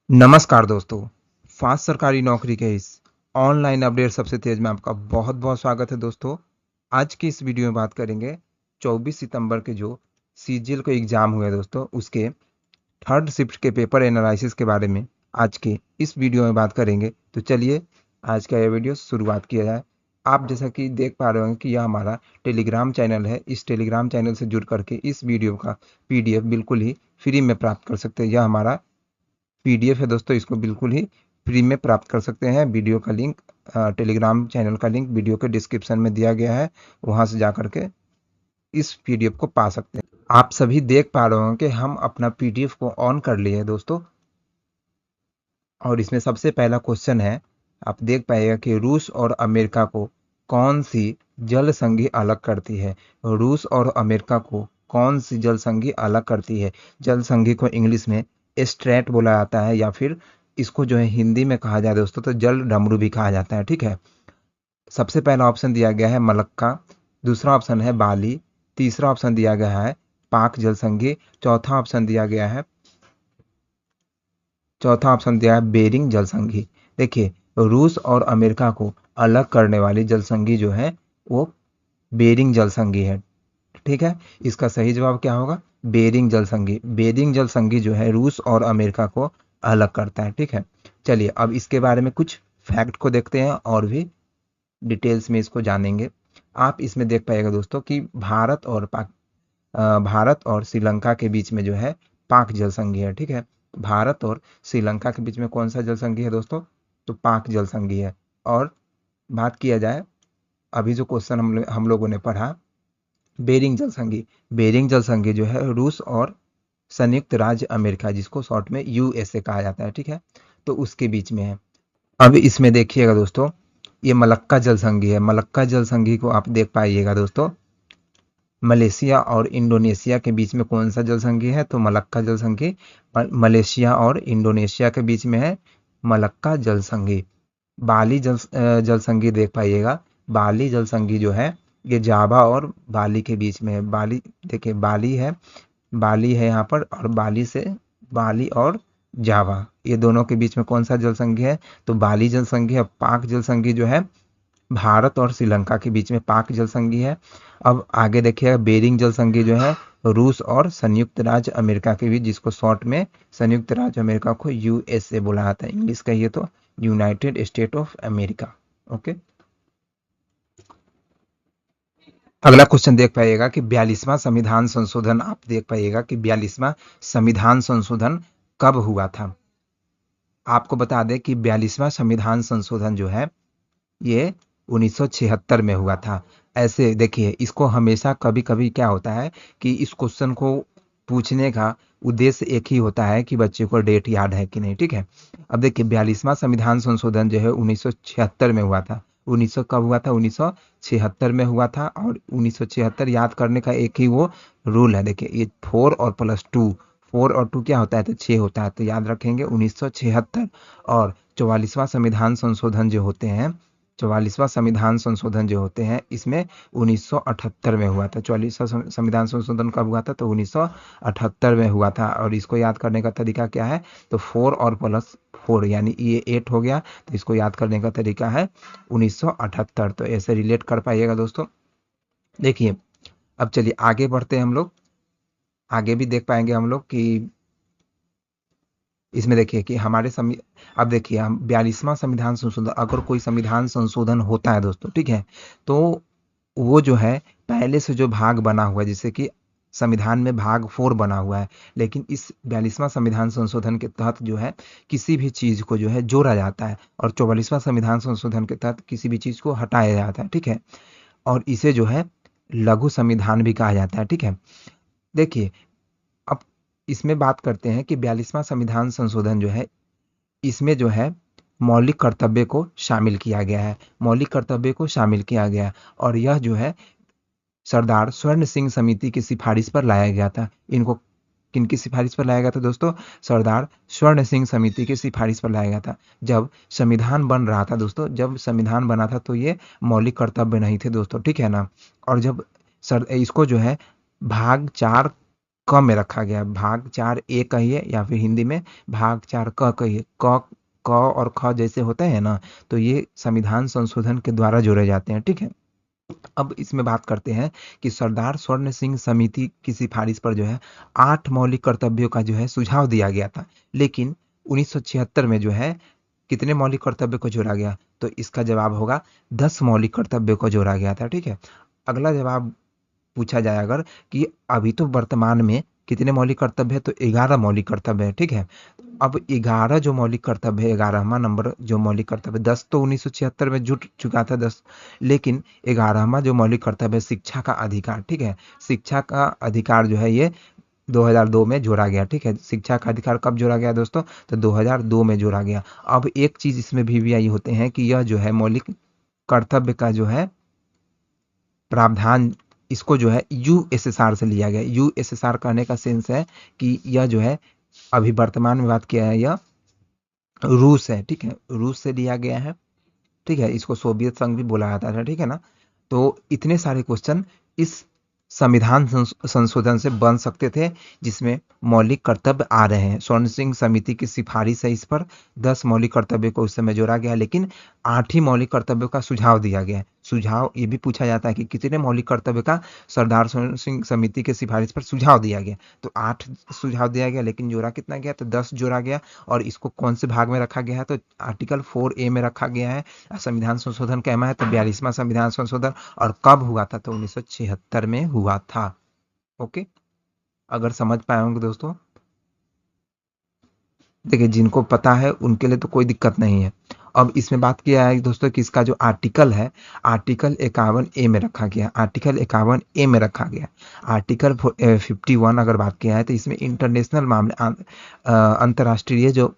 नमस्कार दोस्तों। फास्ट सरकारी नौकरी के इस ऑनलाइन अपडेट सबसे तेज में आपका बहुत बहुत स्वागत है दोस्तों। आज की इस वीडियो में बात करेंगे 24 सितंबर के जो सीजीएल को एग्जाम हुए दोस्तों, उसके थर्ड शिफ्ट के पेपर एनालिसिस के बारे में आज के इस वीडियो में बात करेंगे। तो चलिए आज का यह वीडियो शुरुआत किया जाए। आप जैसा कि देख पा रहे होंगे कि यह हमारा टेलीग्राम चैनल है। इस टेलीग्राम चैनल से जुड़ करके इस वीडियो का पीडीएफ बिल्कुल ही फ्री में प्राप्त कर सकते हैं। यह हमारा पीडीएफ है दोस्तों, इसको बिल्कुल ही फ्री में प्राप्त कर सकते हैं। वीडियो का लिंक, टेलीग्राम चैनल का लिंक वीडियो के डिस्क्रिप्शन में दिया गया है, वहां से जा करके इस पीडीएफ को पा सकते हैं। आप सभी देख पा रहे होंगे कि हम अपना पीडीएफ को ऑन कर लिए हैं दोस्तों, और इसमें सबसे पहला क्वेश्चन है। आप देख पाइएगा कि रूस और अमेरिका को कौन सी जल संधि अलग करती है। रूस और अमेरिका को कौन सी जल संधि अलग करती है। जल संधि को इंग्लिश में स्ट्रेट बोला जाता है, या फिर इसको जो है हिंदी में कहा जाए दोस्तों तो जल डमरू भी कहा जाता है। ठीक है। सबसे पहला ऑप्शन दिया गया है मलक्का, दूसरा ऑप्शन है बाली, तीसरा ऑप्शन दिया गया है पाक जल संधि, चौथा ऑप्शन दिया है बेरिंग जल संधि। देखिए, रूस और अमेरिका को अलग करने वाली जल संधि जो है वो बेरिंग जल संधि है। ठीक है। इसका सही जवाब क्या होगा? बेरिंग जल संधि। बेरिंग जल संधि जो है रूस और अमेरिका को अलग करता है। ठीक है। चलिए अब इसके बारे में कुछ फैक्ट को देखते हैं और भी डिटेल्स में इसको जानेंगे। आप इसमें देख पाइएगा दोस्तों कि भारत और श्रीलंका के बीच में जो है पाक जल संधि है। ठीक है। भारत और श्रीलंका के बीच में कौन सा जल संधि है दोस्तों? तो पाक जल संधि है। और बात किया जाए, अभी जो क्वेश्चन हम लोगों ने पढ़ा, बेरिंग जल संधि। बेरिंग जल संधि जो है रूस और संयुक्त राज्य अमेरिका, जिसको शॉर्ट में यूएसए कहा जाता है। ठीक है। तो उसके बीच में है। अब इसमें देखिएगा दोस्तों, ये मलक्का जल संधि है। मलक्का जल संधि को आप देख पाइएगा दोस्तों, मलेशिया और इंडोनेशिया के बीच में कौन सा जल संधि है? तो मलक्का जल संधि मलेशिया और इंडोनेशिया के बीच में है, मलक्का जल संधि। बाली जल संधि देख पाइएगा। बाली जल संधि जो है ये जावा और बाली के बीच में है। बाली, देखिए बाली है यहाँ पर, और बाली और जावा, ये दोनों के बीच में कौन सा जल संधि है? तो बाली जल संधि है। पाक जल संधि जो है भारत और श्रीलंका के बीच में पाक जल संधि है। अब आगे देखिएगा, बेरिंग जल संधि जो है रूस और संयुक्त राज्य अमेरिका के बीच, जिसको शॉर्ट में संयुक्त राज्य अमेरिका को यूएसए बोला जाता है। इंग्लिश कहिए तो United state of America. Okay. अगला क्वेश्चन देख पाइएगा कि 42वां संविधान संशोधन, आप देख पाइएगा कि 42वां संविधान संशोधन कब हुआ था। आपको बता दें कि 42वां संविधान संशोधन जो है ये 1976 में हुआ था। ऐसे देखिए, इसको हमेशा कभी कभी क्या होता है कि इस क्वेश्चन को पूछने का उद्देश्य एक ही होता है कि बच्चे को डेट याद है कि नहीं। ठीक है। अब देखिए, 42वां संविधान संशोधन जो है 1976 में हुआ था। 1900 कब हुआ था? 1976 में हुआ था। और 1976 याद करने का एक ही वो रूल है। देखिए, ये 4 और +2, 4 और 2 क्या होता है? तो 6 होता है। तो याद रखेंगे 1976। और 44वां संविधान संशोधन जो होते हैं, 44वां संविधान संशोधन जो होते हैं, इसमें 1978 में हुआ था। 44वां संविधान संशोधन कब हुआ था? तो 1978 में हुआ था। और इसको याद करने का तरीका क्या है? तो 4 और +4 यानी ये 8 हो गया। तो इसको याद करने का तरीका है 1978। तो ऐसे रिलेट कर पाइएगा दोस्तों। देखिए, अब चलिए आगे बढ़ते हैं हम लोग। आगे भी देख पाएंगे हम लोग कि इसमें देखिए कि अब देखिए, हम 42वां संविधान संशोधन, अगर कोई संविधान संशोधन होता है दोस्तों, ठीक है, तो वो जो है पहले से जो भाग बना हुआ है, जैसे कि संविधान में भाग 4 बना हुआ है, लेकिन इस 42वां संविधान संशोधन के तहत जो है किसी भी चीज को जो है जोड़ा जाता है, और 44वां संविधान संशोधन के तहत किसी भी चीज को हटाया जाता है। ठीक है। और इसे जो है लघु संविधान भी कहा जाता है। ठीक है। देखिए, अब इसमें बात करते हैं कि 42वां संविधान संशोधन जो है, इसमें जो है मौलिक कर्तव्य को शामिल किया गया है। मौलिक कर्तव्य को शामिल किया गया है, और यह जो है सरदार स्वर्ण सिंह समिति की सिफारिश पर लाया गया था। इनको किनकी सिफारिश पर लाया गया था दोस्तों? सरदार स्वर्ण सिंह समिति की सिफारिश पर लाया गया था। जब संविधान बन रहा था दोस्तों, जब संविधान बना था, तो ये मौलिक कर्तव्य नहीं थे दोस्तों। ठीक है ना। और जब सर इसको जो है भाग 4 क में रखा गया। भाग 4 ए कहिए या फिर हिंदी में भाग 4 क कहिए। क क और ख जैसे होते हैं ना, तो ये संविधान संशोधन के द्वारा जोड़े जाते हैं, ठीक है। अब इसमें बात करते हैं कि सरदार स्वर्ण सिंह समिति की सिफारिश पर जो है 8 मौलिक कर्तव्यों का जो है सुझाव दिया गया था, लेकिन 1976 में जो है कितने मौलिक कर्तव्य को जोड़ा गया? तो इसका जवाब होगा 10 मौलिक कर्तव्य को जोड़ा गया था, ठीक है। अगला जवाब पूछा जाए अगर कि अभी तो वर्तमान में कितने मौलिक कर्तव्य है, तो 11 मौलिक कर्तव्य है, ठीक है। अब 11 जो मौलिक कर्तव्य है, 11वां नंबर जो मौलिक कर्तव्य, 10 तो 1976 में जुट चुका था 10, लेकिन 11वां जो मौलिक कर्तव्य है शिक्षा का अधिकार, ठीक है। शिक्षा का अधिकार जो है ये 2002 में जोड़ा गया, ठीक है। शिक्षा का अधिकार कब जोड़ा गया दोस्तों? तो 2002 में जोड़ा गया। अब एक चीज इसमें भी आई होते हैं कि यह जो है मौलिक कर्तव्य का जो है प्रावधान, इसको जो है यूएसएसआर से लिया गया। यूएसएसआर कहने का सेंस है कि यह जो है अभी वर्तमान में बात किया है, यह रूस है, ठीक है। रूस से लिया गया है, ठीक है। इसको सोवियत संघ भी बोला जाता था, ठीक है ना। तो इतने सारे क्वेश्चन इस संविधान संशोधन से बन सकते थे, जिसमें मौलिक कर्तव्य आ रहे हैं। स्वर्ण सिंह समिति की सिफारिश है, इस पर 10 मौलिक कर्तव्य को उस समय जोड़ा गया, लेकिन 8 ही मौलिक कर्तव्यों का सुझाव दिया गया है। सुझाव ये भी पूछा जाता है कि कितने मौलिक कर्तव्य का सरदार स्वर्ण सिंह समिति के सिफारिश पर सुझाव दिया गया। तो 8 सुझाव दिया गया, लेकिन जोड़ा कितना गया? तो 10 जोड़ा गया। और इसको कौन से भाग में रखा गया है? तो आर्टिकल 4A में रखा गया है। संविधान संशोधन कहना है तो 42वां संविधान संशोधन। और कब हुआ था? तो 1976 में हुआ था। ओके, अगर समझ पाए होंगे दोस्तों। देखिए, जिनको पता है उनके लिए तो कोई दिक्कत नहीं है। अब इसमें बात किया है दोस्तों कि इसका जो आर्टिकल है, आर्टिकल 51A में रखा गया। आर्टिकल 51A में रखा गया। आर्टिकल 51 अगर बात किया है तो इसमें इंटरनेशनल मामले, अंतर्राष्ट्रीय जो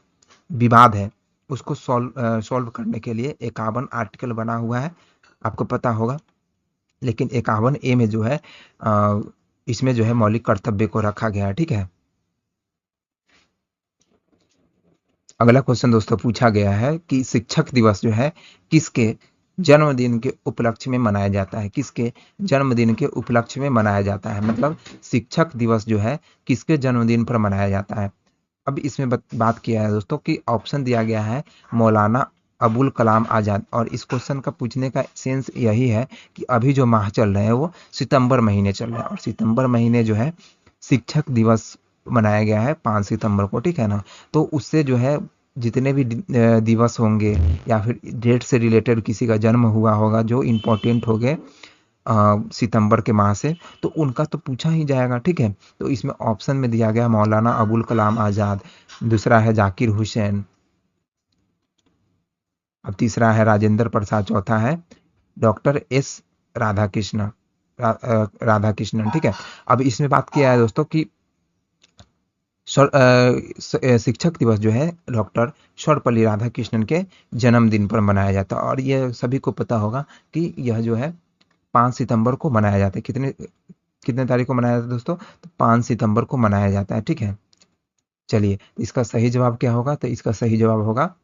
विवाद है उसको सॉल्व करने के लिए 51 आर्टिकल बना हुआ है, आपको पता होगा। लेकिन 51A में जो है इसमें जो है मौलिक कर्तव्य को रखा गया है, ठीक है। अगला क्वेश्चन दोस्तों पूछा गया है कि शिक्षक दिवस जो है किसके जन्मदिन के उपलक्ष्य में मनाया जाता है? किसके जन्मदिन के उपलक्ष्य में मनाया जाता है? मतलब शिक्षक दिवस जो है किसके जन्मदिन पर मनाया जाता है? अब इसमें बात किया है दोस्तों कि ऑप्शन दिया गया है मौलाना अबुल कलाम आज़ाद। और इस क्वेश्चन का पूछने का सेंस यही है कि अभी जो माह चल रहे हैं वो सितंबर महीने चल रहे हैं, और सितंबर महीने जो है शिक्षक दिवस मनाया गया है 5 सितंबर को, ठीक है ना। तो उससे जो है जितने भी दिवस होंगे या फिर डेट से रिलेटेड किसी का जन्म हुआ होगा जो इम्पोर्टेंट हो गए सितंबर के माह से, तो उनका तो पूछा ही जाएगा, ठीक है। तो इसमें ऑप्शन में दिया गया मौलाना अबुल कलाम आज़ाद, दूसरा है जाकिर हुसैन, अब तीसरा है राजेंद्र प्रसाद, चौथा है डॉक्टर एस राधाकृष्ण, राधाकृष्णन, ठीक है। अब इसमें बात किया है दोस्तों कि शिक्षक दिवस जो है डॉक्टर सर्वपल्ली राधाकृष्णन के जन्मदिन पर मनाया जाता है। और ये सभी को पता होगा कि यह जो है 5 सितंबर को मनाया जाता है। कितने कितने तारीख को मनाया जाता है दोस्तों? तो 5 सितंबर को मनाया जाता है, ठीक है। चलिए, इसका सही जवाब क्या होगा? तो इसका सही जवाब होगा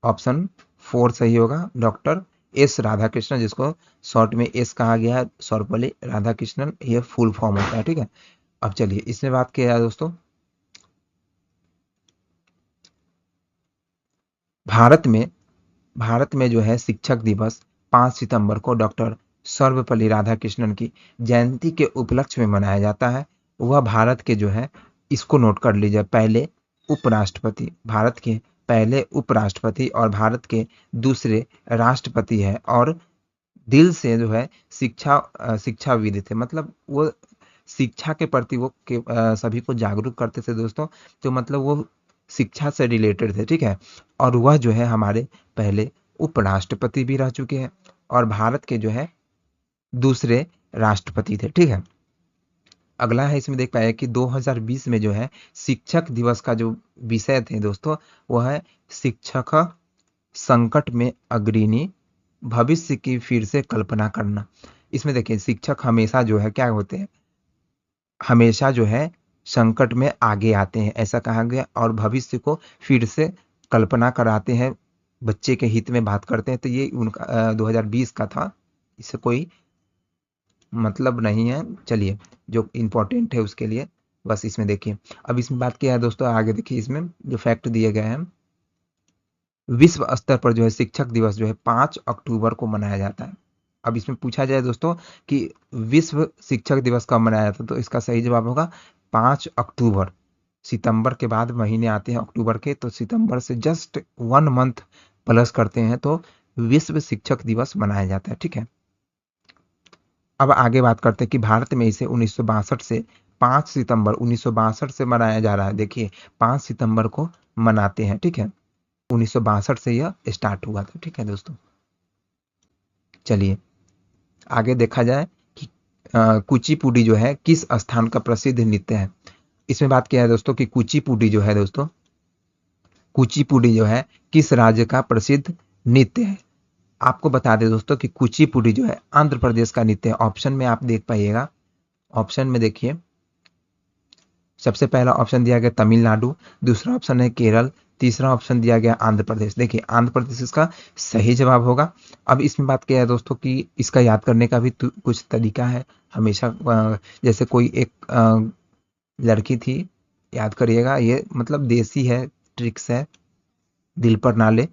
ऑप्शन 4 सही होगा, डॉक्टर एस राधाकृष्णन, जिसको शॉर्ट में एस कहा गया है, सर्वपल्ली राधाकृष्णन, ये फुल फॉर्म होता है, ठीक है। अब चलिए इसमें बात किया जाए दोस्तों, भारत में जो है शिक्षक दिवस 5 सितंबर को डॉक्टर सर्वपल्ली राधाकृष्णन की जयंती के उपलक्ष्य में मनाया जाता है। वह भारत के जो है, इसको नोट कर लीजिए, पहले उपराष्ट्रपति, भारत के पहले उपराष्ट्रपति और भारत के दूसरे राष्ट्रपति है। और दिल से जो है शिक्षाविद थे, मतलब वो शिक्षा के प्रति वो सभी को जागरूक करते थे दोस्तों। तो मतलब वो शिक्षा से रिलेटेड थे, ठीक है। और वह जो है हमारे पहले उपराष्ट्रपति भी रह चुके हैं और भारत के जो है दूसरे राष्ट्रपति थे, ठीक है। अगला है, इसमें देख पाए कि 2020 में जो है शिक्षक दिवस का जो विषय थे दोस्तों, वह है शिक्षक संकट में अग्रणी, भविष्य की फिर से कल्पना करना। इसमें देखिए शिक्षक हमेशा जो है क्या होते हैं, हमेशा जो है संकट में आगे आते हैं, ऐसा कहा गया। और भविष्य को फिर से कल्पना कराते हैं, बच्चे के हित में बात करते हैं। तो ये उनका 2020 का था, इससे कोई मतलब नहीं है। चलिए, जो इम्पोर्टेंट है उसके लिए बस इसमें देखिए। अब इसमें बात किया है दोस्तों, आगे देखिए इसमें जो फैक्ट दिए गए हैं। विश्व स्तर पर जो है शिक्षक दिवस जो है 5 अक्टूबर को मनाया जाता है। अब इसमें पूछा जाए दोस्तों कि विश्व शिक्षक दिवस कब मनाया जाता है, तो इसका सही जवाब होगा 5 अक्टूबर। सितंबर के बाद महीने आते हैं अक्टूबर के, तो सितंबर से जस्ट 1 मंथ प्लस करते हैं तो विश्व शिक्षक दिवस मनाया जाता है। ठीक है, अब आगे बात करते हैं कि भारत में इसे 1962 से 5 सितंबर 1962 से मनाया जा रहा है। देखिए 5 सितंबर को मनाते हैं। ठीक है, 1962 से यह स्टार्ट हुआ था। ठीक है दोस्तों, चलिए आगे देखा जाए कि कुचिपुड़ी जो है किस स्थान का प्रसिद्ध नृत्य है। इसमें बात किया है दोस्तों कि कुचिपुड़ी जो है दोस्तों, कुचिपुड़ी जो है किस राज्य का प्रसिद्ध नृत्य है। आपको बता दें दोस्तों कि कुचिपुड़ी जो है आंध्र प्रदेश का नृत्य है। ऑप्शन में आप देख पाइएगा, ऑप्शन में देखिए सबसे पहला ऑप्शन दिया गया तमिलनाडु, दूसरा ऑप्शन है केरल, तीसरा ऑप्शन दिया गया आंध्र प्रदेश। देखिए आंध्र प्रदेश इसका सही जवाब होगा। अब इसमें बात किया है दोस्तों कि इसका याद करने का भी कुछ तरीका है। हमेशा जैसे कोई एक लड़की थी, याद करिएगा, ये मतलब देसी है, ट्रिक्स है, दिल पर ना ले।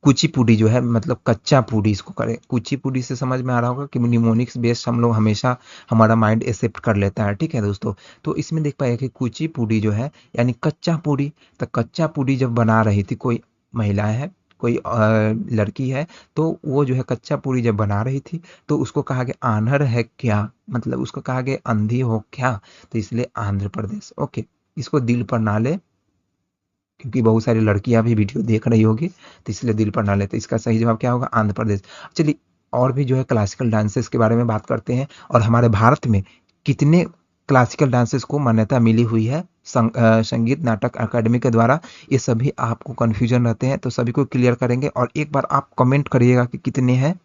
कुचिपुड़ी जो है मतलब कच्चा पूड़ी इसको करे। कुचिपुड़ी से समझ में आ रहा होगा कि निमोनिक्स बेस्ड हम लोग हमेशा हमारा माइंड एक्सेप्ट कर लेता है। ठीक है दोस्तों, तो इसमें देख पाए कि कुचिपुड़ी जो है यानी कच्चा पूड़ी। तो कच्चा पूड़ी जब बना रही थी कोई महिला है, कोई लड़की है, तो वो जो है कच्चा पूड़ी जब बना रही थी तो उसको कहा गया आन्हर है क्या, मतलब उसको कहा गया अंधी हो क्या, तो इसलिए आंध्र प्रदेश। ओके, इसको दिल पर ना ले, क्योंकि बहुत सारी लड़कियां भी वीडियो देख रही होगी, तो इसलिए दिल पर ना लेते। इसका सही जवाब क्या होगा, आंध्र प्रदेश। चलिए और भी जो है क्लासिकल डांसेस के बारे में बात करते हैं, और हमारे भारत में कितने क्लासिकल डांसेस को मान्यता मिली हुई है संगीत नाटक अकादमी के द्वारा। ये सभी आपको कंफ्यूजन रहते हैं, तो सभी को क्लियर करेंगे। और एक बार आप कमेंट करिएगा कि कितने हैं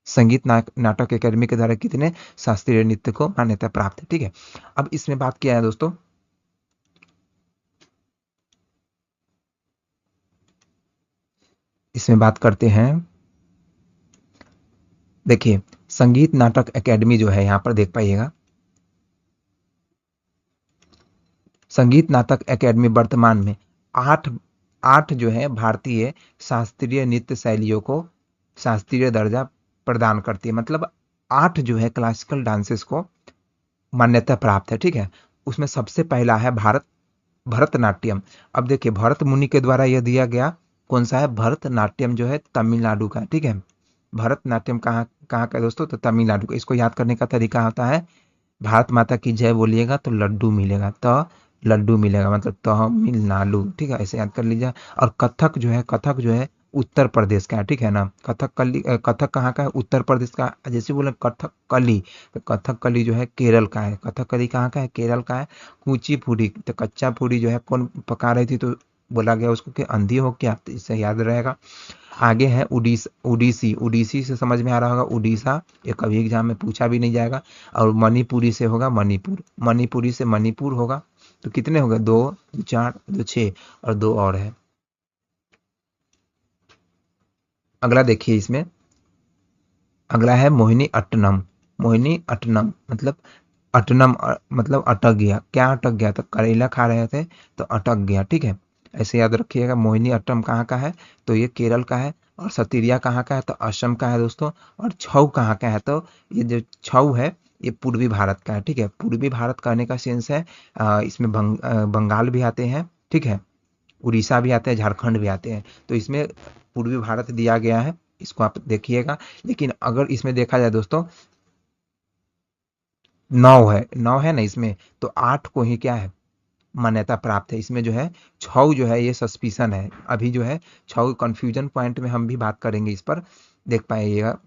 संगीत नाटक अकादमी के द्वारा, कितने शास्त्रीय नृत्य को मान्यता प्राप्त है। ठीक है, अब इसमें बात किया है दोस्तों, इसमें बात करते हैं। देखिए संगीत नाटक एकेडमी जो है यहाँ पर देख पाइएगा, संगीत नाटक एकेडमी वर्तमान में आठ आठ जो है भारतीय शास्त्रीय नृत्य शैलियों को शास्त्रीय दर्जा प्रदान करती है। मतलब 8 जो है क्लासिकल डांसेस को मान्यता प्राप्त है। ठीक है, उसमें सबसे पहला है भरतनाट्यम। अब देखिए भरत मुनि के द्वारा यह दिया गया कौन सा है, भरतनाट्यम जो है तमिलनाडु का। ठीक है, भरतनाट्यम कहाँ कहाँ का है दोस्तों, तो तमिलनाडु का। इसको याद करने का तरीका होता है, भारत माता की जय बोलिएगा तो लड्डू मिलेगा, तो लड्डू मिलेगा मतलब तमिलनाडु। ठीक है, ऐसे याद कर लीजिए। और कथक जो है उत्तर प्रदेश का है। ठीक है ना, कथक कहाँ का है, उत्तर प्रदेश का। जैसे बोले कथकली, तो कथकली जो है केरल का है। कथकली कहाँ का है, केरल का है। कुचिपुड़ी, तो कच्चा पूड़ी जो है कौन पका रही थी, तो बोला गया उसको कि अंधी हो क्या, तो इससे याद रहेगा। आगे है उड़ीसी। उड़ीसी से समझ में आ रहा होगा उड़ीसा, ये कभी एग्जाम में पूछा भी नहीं जाएगा। और मणिपुरी से होगा मणिपुर, मणिपुरी से मणिपुर होगा। तो कितने हो गए, 2 2 4 2 6 और 2 और है। अगला देखिए इसमें, अगला है मोहिनी अट्टनम। मोहिनी अट्टनम मतलब अटनम मतलब अटक गया। क्या अटक गया, तो करेला खा रहे थे तो अटक गया। ठीक है, ऐसे याद रखिएगा। मोहिनी अट्टम कहाँ का है, तो ये केरल का है। और सतीरिया कहाँ का है, तो असम का है दोस्तों। और छऊ कहाँ का है, तो ये जो छऊ है ये पूर्वी भारत का है। ठीक है, पूर्वी भारत कहने का सेंस है इसमें बंगाल भी आते हैं। ठीक है, उड़ीसा भी आते हैं, झारखंड भी आते हैं। तो इसमें पूर्वी भारत दिया गया है, इसको आप देखिएगा। लेकिन अगर इसमें देखा जाए दोस्तों, 9 है ना इसमें, तो 8 को ही क्या है मान्यता प्राप्त है। इसमें जो है छऊ जो है ये सस्पिशन है। अभी जो है छऊ कंफ्यूजन पॉइंट में हम भी बात करेंगे इस पर, देख पाइएगा।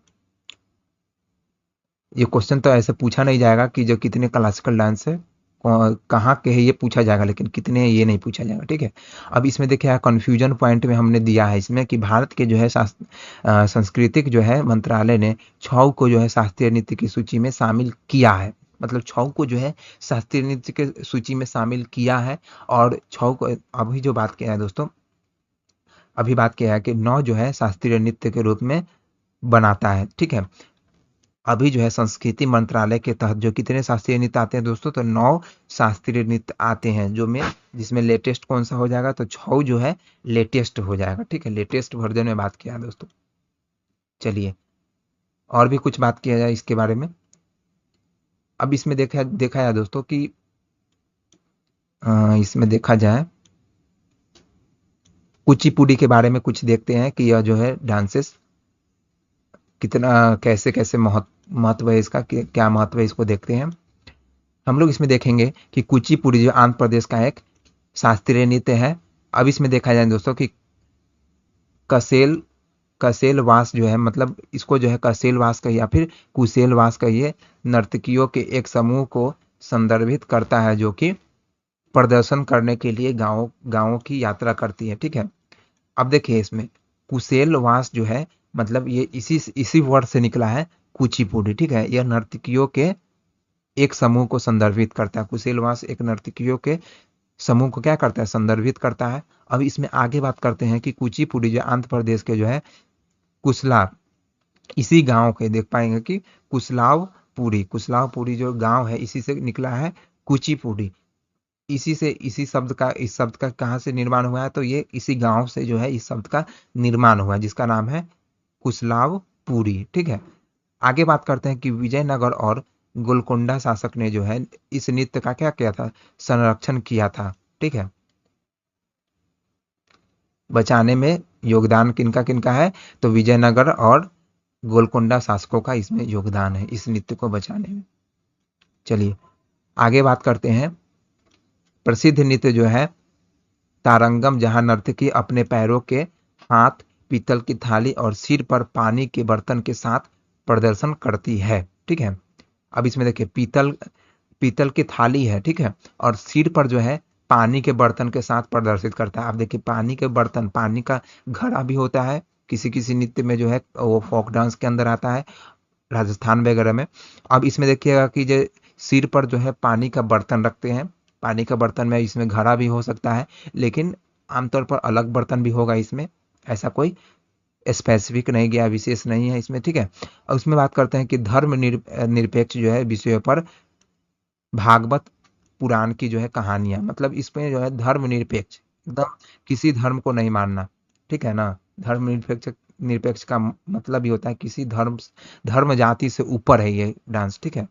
ये क्वेश्चन तो ऐसे पूछा नहीं जाएगा कि जो कितने क्लासिकल डांस है कहाँ के है, ये पूछा जाएगा, लेकिन कितने हैं ये नहीं पूछा जाएगा। ठीक है, अब इसमें देखिए कंफ्यूजन पॉइंट में हमने दिया है इसमें कि भारत के जो है सांस्कृतिक जो है मंत्रालय ने छऊ को जो है शास्त्रीय नृत्य की सूची में शामिल किया है। मतलब छऊ को जो है शास्त्रीय नृत्य के सूची में शामिल किया है। और छऊ को अभी जो बात किया है दोस्तों, अभी बात किया है कि 9 जो है शास्त्रीय नृत्य के रूप में बनाता है। ठीक है, अभी जो है संस्कृति मंत्रालय के तहत जो कितने शास्त्रीय नृत्य आते हैं दोस्तों, तो 9 शास्त्रीय नृत्य आते हैं, जो में जिसमें लेटेस्ट कौन सा हो जाएगा, तो छऊ जो है लेटेस्ट हो जाएगा। ठीक है, लेटेस्ट वर्जन में बात किया है दोस्तों। चलिए और भी कुछ बात किया जाए इसके बारे में। अब इसमें देखा देखा जाए दोस्तों कि इसमें देखा जाए कुचिपुड़ी के बारे में कुछ देखते हैं कि यह जो है डांसेस कितना कैसे कैसे महत्व है इसका, क्या महत्व है, इसको देखते हैं हम लोग। इसमें देखेंगे कि कुचिपुड़ी जो आंध्र प्रदेश का एक शास्त्रीय नृत्य है। अब इसमें देखा जाए दोस्तों कि कसेल कसेलवास जो है, मतलब इसको जो है कसेलवास कहिए या फिर कुशेलवास कहिए, नर्तकियों के एक समूह को संदर्भित करता है जो कि प्रदर्शन करने के लिए गांवों गांवों की यात्रा करती है। ठीक है, अब देखिए इसमें कुशेलवास जो है, मतलब ये इसी वर्ड से निकला है कुचिपुड़ी। ठीक है, यह नर्तकियों के एक समूह को संदर्भित करता है। कुशेलवास एक नर्तकियों के समूह को क्या करता है, संदर्भित करता है। अब इसमें आगे बात करते हैं कि कुचिपुड़ी जो आंध्र प्रदेश के जो है कुशला, इसी गांव के देख पाएंगे कि कुशलावपुरी जो गांव है, इसी से निकला है कुचिपुड़ी। इसी से इस शब्द का कहाँ से निर्माण हुआ है, तो ये इसी गांव से जो है इस शब्द का निर्माण हुआ है, जिसका नाम है कुशलावपुरी। ठीक है, आगे बात करते हैं कि विजयनगर और गोलकोंडा शासक ने जो है इस नृत्य का क्या किया था, संरक्षण किया था। ठीक है, बचाने में योगदान किनका किनका है, तो विजयनगर और गोलकोंडा शासकों का इसमें योगदान है, इस नृत्य को बचाने में। चलिए आगे बात करते हैं। प्रसिद्ध नृत्य जो है तारंगम, जहां नर्तकी अपने पैरों के हाथ पीतल की थाली और सिर पर पानी के बर्तन के साथ प्रदर्शन करती है। ठीक है, अब इसमें देखिए पीतल पीतल की थाली है। ठीक है, और सिर पर जो है पानी के बर्तन के साथ प्रदर्शित करता है। आप देखिए पानी के बर्तन, पानी का घड़ा भी होता है किसी किसी नृत्य में, जो है वो फोक डांस के अंदर आता है, राजस्थान वगैरह में। अब इसमें देखिएगा कि जो सिर पर जो है पानी का बर्तन रखते हैं, पानी का बर्तन में इसमें घड़ा भी हो सकता है, लेकिन आमतौर पर अलग बर्तन भी होगा इसमें, ऐसा कोई स्पेसिफिक नहीं गया, विशेष नहीं है इसमें। ठीक है, और उसमें बात करते हैं कि धर्म निरपेक्ष जो है विषयों पर भागवत पुराण की जो है कहानियां, मतलब इसमें जो है धर्मनिरपेक्ष, एकदम किसी धर्म को नहीं मानना। ठीक है ना, धर्मनिरपेक्ष निरपेक्ष का मतलब ये होता है किसी धर्म जाति से ऊपर है ये डांस। ठीक है,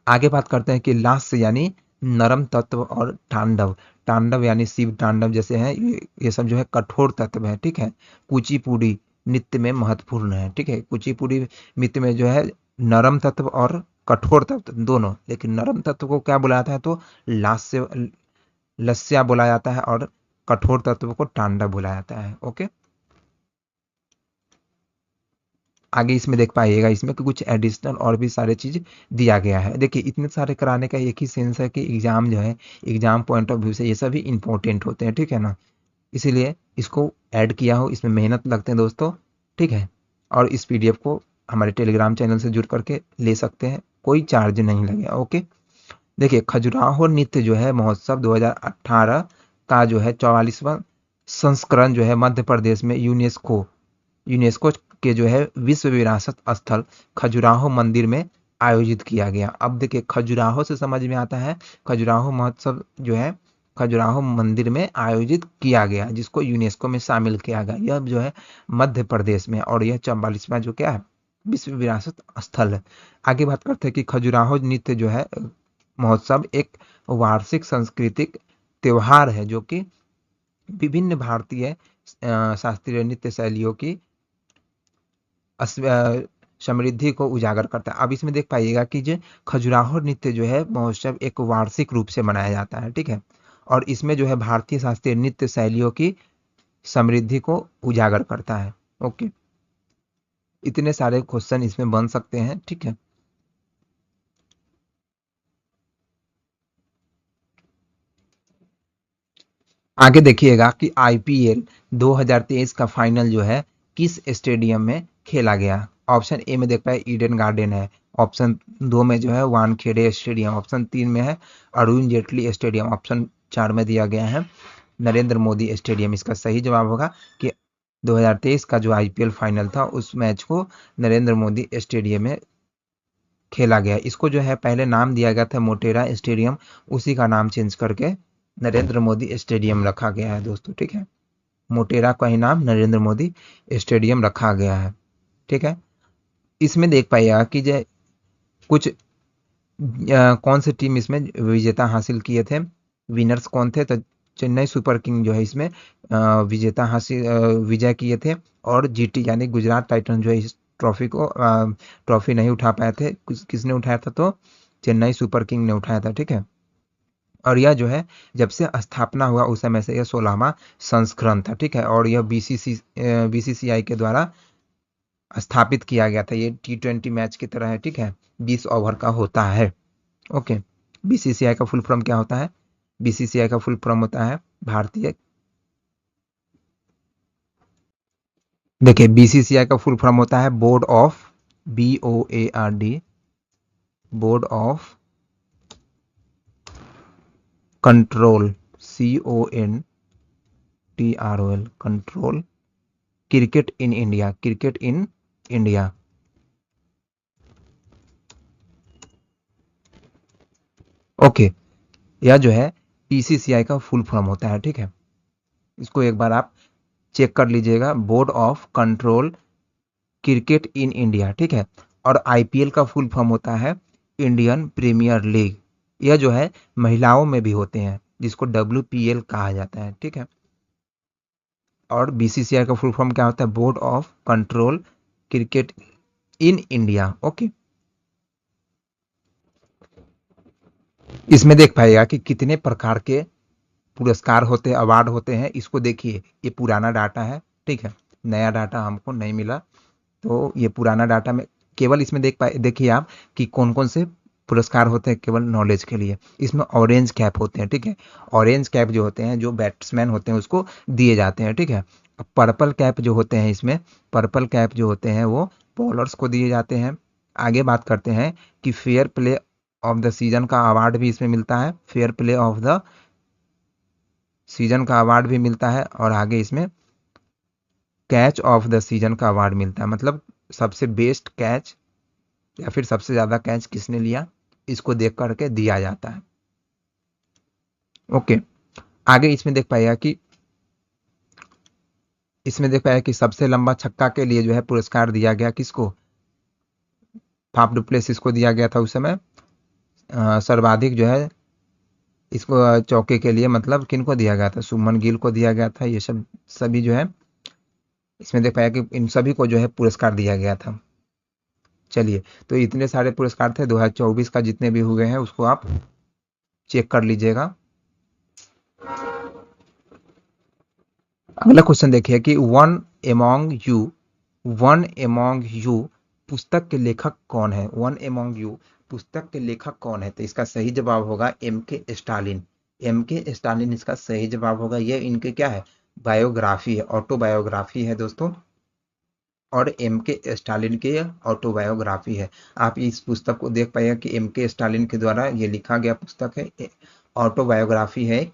आगे बात करते हैं कि लास्य यानी नरम तत्व और तांडव, तांडव यानी शिव तांडव जैसे हैं, ये सब जो है कठोर तत्व है। ठीक है, कुचिपुड़ी नृत्य में महत्वपूर्ण है। ठीक है, कुचिपुड़ी नृत्य में जो है नरम तत्व और कठोर तत्व दोनों, लेकिन नरम तत्व को क्या बुलाया जाता है, तो लास्य लस्या बोला जाता है, और कठोर तत्व को तांडव बुलाया जाता है। ओके, आगे इसमें देख पाइएगा इसमें कि कुछ एडिशनल और भी सारे चीज दिया गया है। देखिए इतने सारे कराने का एक ही सेंस है कि एग्जाम जो है, एग्जाम पॉइंट ऑफ व्यू से ये सभी इंपॉर्टेंट होते हैं। ठीक है ना, इसीलिए इसको ऐड किया हो, इसमें मेहनत लगते हैं दोस्तों। ठीक है, और इस पीडीएफ को हमारे टेलीग्राम चैनल से जुड़ करके ले सकते हैं, कोई चार्ज नहीं लगेगा। ओके, देखिए खजुराहो नृत्य जो है महोत्सव 2018 का जो है 44वां संस्करण जो है मध्य प्रदेश में यूनेस्को के जो है विश्व विरासत स्थल खजुराहो मंदिर में आयोजित किया गया। अब देखिए खजुराहो से समझ में आता है, खजुराहो महोत्सव जो है खजुराहो मंदिर में आयोजित किया गया, जिसको यूनेस्को में शामिल किया गया। यह जो है मध्य प्रदेश में, और यह 44वां जो क्या है, विश्व विरासत स्थल है। आगे बात करते हैं कि खजुराहो नृत्य जो है महोत्सव एक वार्षिक सांस्कृतिक त्योहार है, जो कि विभिन्न भारतीय शास्त्रीय नृत्य शैलियों की समृद्धि को उजागर करता है। अब इसमें देख पाइएगा कि जो खजुराहो नृत्य जो है महोत्सव एक वार्षिक रूप से मनाया जाता है। ठीक है, और इसमें जो है भारतीय शास्त्रीय नृत्य शैलियों की समृद्धि को उजागर करता है। ओके, इतने सारे क्वेश्चन इसमें बन सकते हैं। ठीक है, आगे देखिएगा कि आईपीएल 2023 का फाइनल जो है किस स्टेडियम में खेला गया। ऑप्शन ए में देख पाए ईडन गार्डन है, ऑप्शन 2 में जो है वानखेड़े स्टेडियम, ऑप्शन 3 में है अरुण जेटली स्टेडियम, ऑप्शन 4 में दिया गया है नरेंद्र मोदी स्टेडियम। इसका सही जवाब होगा कि 2023 का जो आईपीएल फाइनल था उस मैच को नरेंद्र मोदी स्टेडियम में खेला गया। इसको जो है पहले नाम दिया गया था मोटेरा स्टेडियम, उसी का नाम चेंज करके नरेंद्र मोदी स्टेडियम रखा गया है दोस्तों, ठीक है। मोटेरा का ही नाम नरेंद्र मोदी स्टेडियम रखा गया है, ठीक है। इसमें देख पाइएगा कि जो कुछ कौन से टीम इसमें विजेता हासिल किए थे, विनर्स कौन थे, तो चेन्नई सुपर किंग जो है इसमें विजेता हासिल विजय किए थे। और जीटी यानी गुजरात टाइटन जो है इस ट्रॉफी नहीं उठा पाए थे। किसने उठाया था, तो चेन्नई सुपर किंग ने उठाया था, ठीक है। और यह जो है जब से स्थापना हुआ उस समय से यह 16वां संस्करण था, ठीक है। और यह बीसीसीआई के द्वारा स्थापित किया गया था। ये T20 मैच की तरह है, ठीक है। 20 ओवर का होता है, ओके। बीसीसीआई का फुल फॉर्म क्या होता है, बीसीसीआई का फुल फॉर्म होता है भारतीय, देखिए बीसीसीआई का फुल फॉर्म होता है board of, BOARD, board of control, CONTROL, control cricket in India, cricket in India. Okay, यह जो है बीसीसीआई का फुल फॉर्म होता है, ठीक है। इसको एक बार आप चेक कर लीजिएगा, board of control cricket in India, ठीक है। और आईपीएल का फुल फॉर्म होता है इंडियन प्रीमियर लीग। यह जो है महिलाओं में भी होते हैं, जिसको WPL कहा जाता है, ठीक है। और बीसीसीआई का फुल फॉर्म क्या होता है, board of control cricket in India, okay. इसमें देख पाइएगा कि कितने प्रकार के पुरस्कार होते हैं, अवार्ड होते हैं। इसको देखिए, ये पुराना डाटा है, ठीक है। नया डाटा हमको नहीं मिला, तो ये पुराना डाटा में केवल इसमें देखिए आप कि कौन कौन से पुरस्कार होते हैं केवल नॉलेज के लिए। इसमें ऑरेंज कैप होते हैं, ठीक है। ऑरेंज कैप जो होते हैं, जो बैट्समैन होते हैं उसको दिए जाते हैं, ठीक है। पर्पल कैप जो होते हैं, इसमें पर्पल कैप जो होते हैं वो बॉलर्स को दिए जाते हैं। आगे बात करते हैं कि fair play of the season का अवार्ड भी इसमें मिलता है, fair play of the season का अवार्ड भी मिलता है। और आगे इसमें कैच ऑफ द सीजन का अवार्ड मिलता है, मतलब सबसे बेस्ट कैच या फिर सबसे ज्यादा कैच किसने लिया, इसको देख करके दिया जाता है, ओके। आगे इसमें देख पाया कि सबसे लंबा छक्का के लिए जो है पुरस्कार दिया गया किसको, फाफ डुप्लेसिस को दिया गया था उस समय। सर्वाधिक जो है इसको चौके के लिए मतलब किनको दिया गया था, सुमन गिल को दिया गया था। ये सब सभी जो है इसमें देख पाया कि इन सभी को जो है पुरस्कार दिया गया था। चलिए, तो इतने सारे पुरस्कार थे 2024 का, जितने भी हुए हैं उसको आप चेक कर लीजिएगा। अगला क्वेश्चन देखिए कि वन एमोंग यू पुस्तक के लेखक कौन है, वन एमोंग यू पुस्तक के लेखक कौन है, तो इसका सही जवाब होगा MK स्टालिन। MK स्टालिन इसका सही जवाब होगा। ये इनके क्या है, बायोग्राफी है, ऑटोबायोग्राफी है दोस्तों। और MK स्टालिन की ऑटोबायोग्राफी है। आप इस पुस्तक को देख पाइएगा कि MK स्टालिन के द्वारा ये लिखा गया पुस्तक है, ऑटोबायोग्राफी है,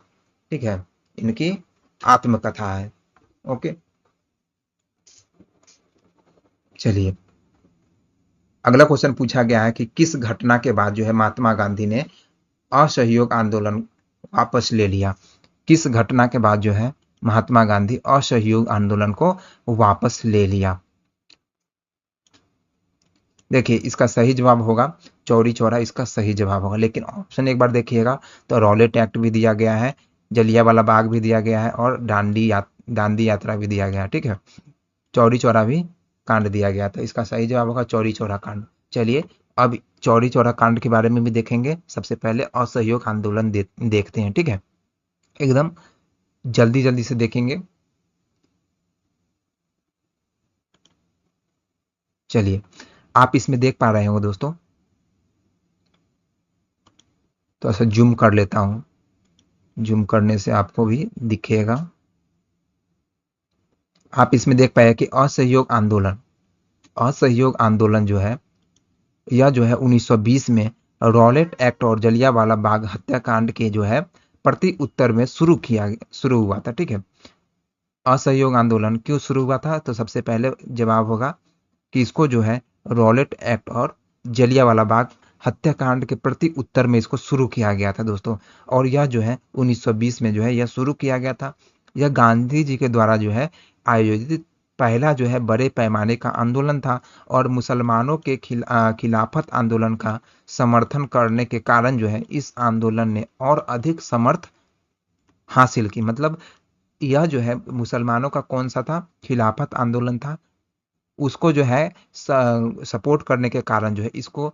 ठीक है। इनकी आत्मकथा है, ओके। चलिए, अगला क्वेश्चन पूछा गया है कि किस घटना के बाद जो है महात्मा गांधी ने असहयोग आंदोलन वापस ले लिया, किस घटना के बाद जो है महात्मा गांधी असहयोग आंदोलन को वापस ले लिया। देखिए, इसका सही जवाब होगा चौरी चौरा, इसका सही जवाब होगा। लेकिन ऑप्शन एक बार देखिएगा तो रॉलेट एक्ट भी दिया गया है, जलियांवाला बाग भी दिया गया है, और दांडी यात्रा भी दिया गया है, ठीक है। चौरी चौरा भी कांड दिया गया था। इसका सही जवाब होगा चौरी चौरा कांड। चलिए, अब चौरी चौरा कांड के बारे में भी देखेंगे। सबसे पहले असहयोग आंदोलन देखते हैं, ठीक है। एकदम जल्दी जल्दी से देखेंगे। चलिए, आप इसमें देख पा रहे हो दोस्तों, तो ऐसा जूम कर लेता हूं, जूम करने से आपको भी दिखेगा। आप इसमें देख पाए कि असहयोग आंदोलन जो है, यह जो है 1920 में रॉलेट एक्ट और जलियांवाला बाग हत्याकांड के जो है प्रति उत्तर में शुरू हुआ था, ठीक है। असहयोग आंदोलन क्यों शुरू हुआ था? तो सबसे पहले जवाब होगा कि इसको जो है रॉलेट एक्ट और जलियांवाला बाग हत्याकांड के प्रति उत्तर में इसको शुरू किया गया था दोस्तों। और यह जो है 1920 में जो है यह शुरू किया गया था। यह गांधी जी के द्वारा जो है आयोजित पहला जो है बड़े पैमाने का आंदोलन था और मुसलमानों के खिलाफत आंदोलन का समर्थन करने के कारण जो है इस आंदोलन ने और अधिक समर्थ हासिल की। मतलब यह जो है मुसलमानों का कौन सा था, खिलाफत आंदोलन था, उसको जो है सपोर्ट करने के कारण जो है इसको